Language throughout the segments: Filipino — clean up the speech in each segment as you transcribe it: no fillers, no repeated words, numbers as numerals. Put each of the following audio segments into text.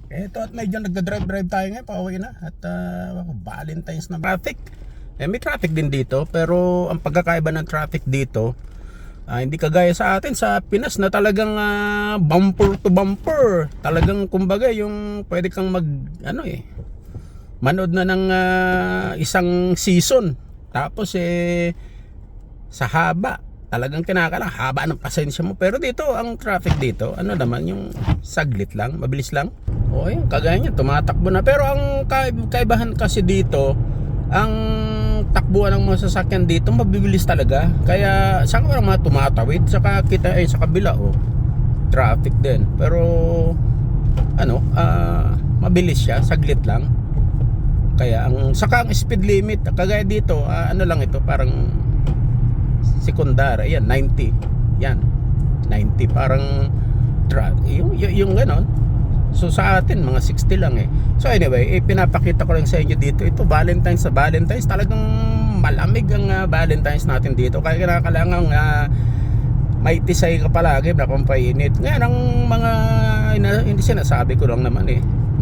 Eto at medyo nagda-drive tayo ngayon, pauwi na. At Valentine's na traffic. May traffic din dito, pero ang pagkakaiba ng traffic dito, hindi kagaya sa atin sa Pinas na talagang bumper to bumper. Talagang kumbaga yung pwede kang manood na ng isang season. Tapos sa haba, talagang kinakalang haba ng pasensya mo. Pero dito, ang traffic dito, ano naman, yung saglit lang, mabilis lang. O yun, kagaya niya, tumatakbo na. Pero ang kaibahan kasi dito, ang takbuhan ng mga sasakyan dito, mabibilis talaga. Kaya, saan ka mga tumatawid? Saka kita, sa kabila, traffic din. Pero, mabilis siya, saglit lang. Kaya, saka ang speed limit, kagaya dito, lang ito, parang sekundar, ayan 90, yan 90, parang yung ganon. So sa atin mga 60 lang So anyway, pinapakita ko lang sa inyo dito, ito Valentine's. Sa Valentine's talagang malamig ang Valentine's natin dito, kaya kailangan may tisay ka palagi na pampainit. Ngayon ang mga hindi sinasabi ko lang naman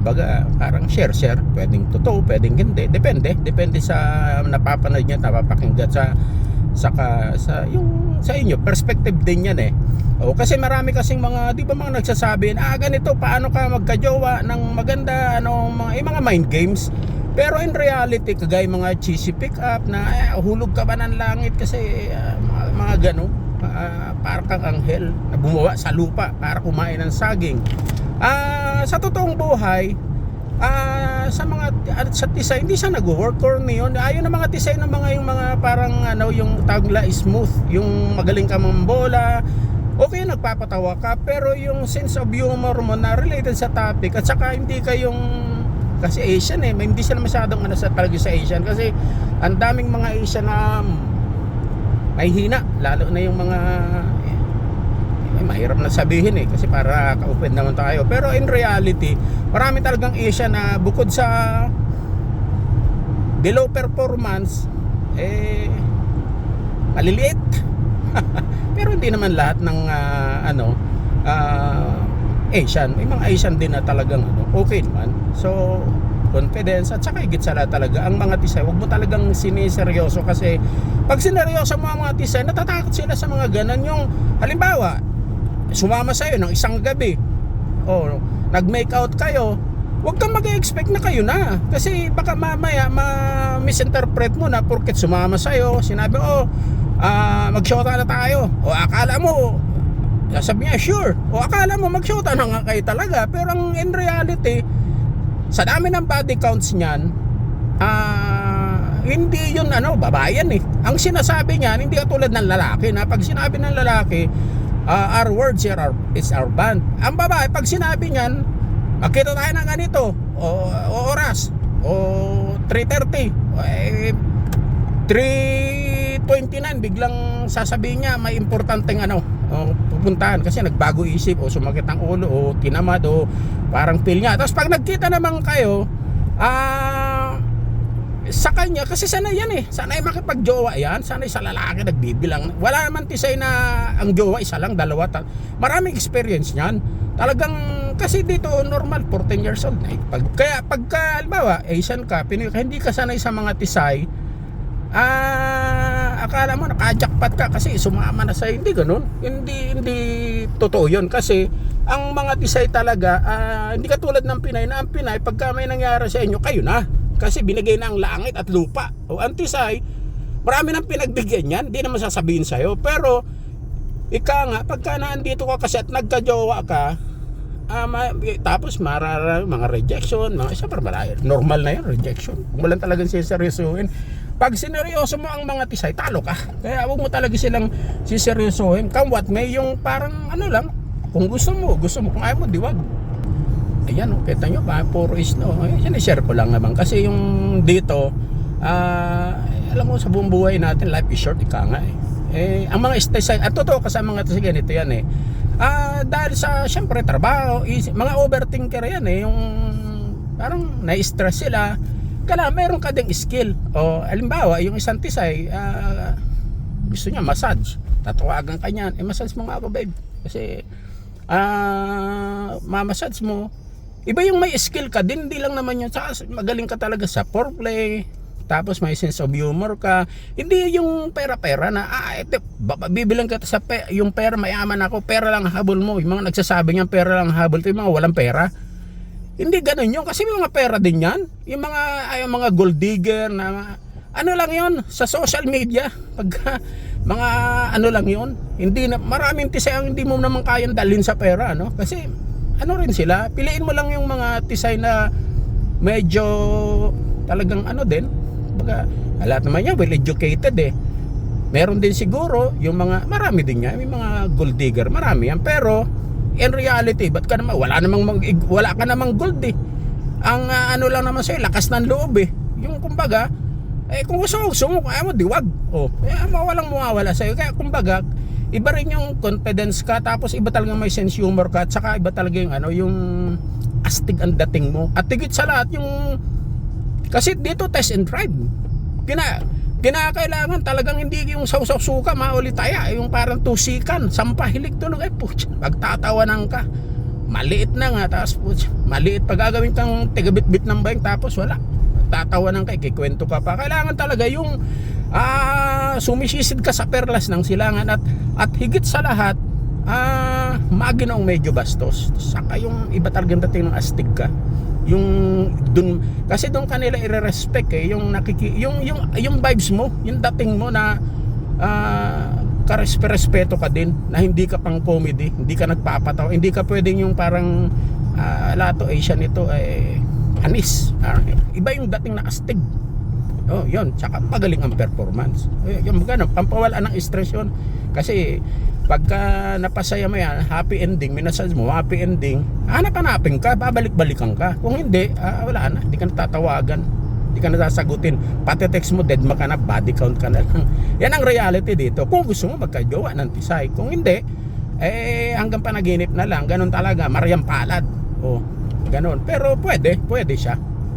baga parang share, pwedeng totoo, pwedeng hindi, depende sa napapanood niya, napapakinggan sa inyo perspective din yan kasi marami kasing mga, di ba, mga nagsasabi ganito, paano ka magkajowa ng maganda, mga mind games. Pero in reality, kagaya mga cheesy pick up na hulog ka ba ng langit kasi mga gano, para kang anghel na bumawa sa lupa para kumain ng saging. Sa totoong buhay, sa tisay hindi siya nag-work or yun. Ayaw ng mga tisay ng yung mga parang yung tagla smooth, yung magaling ka mambola, okay, nagpapatawa ka, pero yung sense of humor mo na related sa topic, at saka hindi kayong, kasi Asian hindi sila masyadong sa talaga sa Asian, kasi ang daming mga Asian na may hina, lalo na yung mga mahirap na sabihin kasi para ka-open naman tayo. Pero in reality, marami talagang Asia na bukod sa below performance, maliliit. Pero hindi naman lahat ng Asian. May mga Asian din na talagang okay naman. So confidence, at saka higit sa lahat talaga ang mga tisay, huwag mo talagang siniseryoso, kasi pag sineryoso mo ang mga tisay, natatakot sila sa mga ganan. Yung halimbawa, sumama sa'yo ng isang gabi, nag-make out kayo, huwag kang mag-expect na kayo na, kasi baka mamaya misinterpret mo na porket sumama sa'yo, sinabi mag-shota na tayo, akala mo, sabi niya sure, akala mo mag-shota na nga kayo talaga. Pero ang in reality, sa dami ng body counts niyan, hindi yun babayan ang sinasabi niyan, hindi katulad ng lalaki na pag sinabi ng lalaki, our words here is our band. Ang babae, pag sinabi niyan, magkita tayo ng ganito, o oras, o 3:30, 3:29, biglang sasabihin niya may importanteng pupuntahan kasi nagbago isip, o sumakit ang ulo, o tinamad, o parang feel niya. Tapos pag nagkita naman kayo, sa kanya, kasi sanay yan sanay makipagjowa yan, sanay sa lalaki nagbibilang. Wala naman tisay na ang jowa isa lang, dalawa, maraming experience niyan talagang. Kasi dito normal 14 years old kaya pagka halimbawa Asian ka, Pinoy ka, hindi ka sanay sa mga tisay, akala mo nakajackpot ka kasi sumama na sa'yo. Hindi ganun, hindi totoo yun. Kasi ang mga tisay talaga, hindi katulad ng Pinay, na ang Pinay pagka may nangyari sa inyo, kayo na, kasi binigay na ang langit at lupa. O ang tisay, marami nang pinagbigyan yan, hindi naman sasabihin sa'yo. Pero pagka naandito ka kasi at nagkajowa ka, tapos mga rejection, siyempre normal na yan, rejection. Kung walang talagang siseryosohin, pag sineryoso mo ang mga tisay, talo ka. Kaya huwag mo talaga silang siseryosohin. Come what may, yung parang lang, kung gusto mo, kung ayaw mo, diwag. Ayan kita nyo ba, puro is share ko lang naman, kasi yung dito, alam mo, sa buong buhay natin, life is short, ika nga ang mga tisay, at totoo kasi ang mga tisay ganito yan dahil sa syempre trabaho, mga overthinker yan yung parang na-stress sila. Kaya meron ka ding skill, o halimbawa yung isang tisay, gusto niya massage, tatawagan ka niyan, massage mo nga ako babe, kasi mamassage mo, Iba yung may skill ka din, hindi lang naman yun. Saka magaling ka talaga sa foreplay. Tapos may sense of humor ka. Hindi yung pera-pera na, ito, bibilang ka sa yung pera, mayaman ako, pera lang habol mo. Yung mga nagsasabi niyan, pera lang habol. Ito yung mga walang pera. Hindi ganun yun. Kasi may mga pera din yan. Yung mga gold digger na, ano lang yun, sa social media. Pagka, mga ano lang yun. Hindi na, maraming tisay ang hindi mo naman kayang dalhin sa pera, no? Kasi, ano rin sila, piliin mo lang yung mga tisay na medyo talagang ano din. Baga, lahat naman yan well educated eh. Meron din siguro yung mga, marami din yan, may mga gold digger, marami yan. Pero in reality, ba't ka naman, wala ka namang gold eh. Ang ano lang naman sa'yo, lakas ng loob eh. Yung kumbaga, kung gusto mo, ayaw mo, diwag. Walang mawawala sa'yo. Kaya kumbaga, iba rin yung confidence ka, tapos iba talaga may sense humor ka, at saka iba talaga yung ano, yung astig ang dating mo. At higit sa lahat yung, kasi dito test and drive. Kinakailangan talagang hindi yung sausaw suka maulitaya, yung parang tusikan, sampahilig tulog, putya, pagtatawanan ka. Maliit na nga, tapos putya, maliit pag gagawin kang tigabit-bit ng bayang, tapos wala. Tatawanan ka, ikikwento ka pa. Kailangan talaga yung sumisisid ka sa perlas ng silangan, at higit sa lahat, maginong medyo bastos. Saka yung iba talagang dating ng astig ka. Yung dun, kasi doon kanila i-respect yung yung vibes mo, yung dating mo na karespeto ka din, na hindi ka pang comedy, hindi ka nagpapatawa, hindi ka pwedeng yung parang lato Asian ito anis. Iba yung dating na astig. Yun, tsaka magaling ang performance. Yung gano'n, pampawala ng stress yun. Kasi pagka napasaya mo yan, happy ending, minasal mo, happy ending, hanap-hanapin ka, babalik-balikan ka. Kung hindi, wala na, hindi ka natatawagan, hindi ka natasagutin, pati text mo, dead ka na, body count ka na lang. Yan ang reality dito. Kung gusto mo magkajowa ng tisay, kung hindi, hanggang panaginip na lang, ganun talaga, Mariam Palad. Ganun. Pero pwede siya.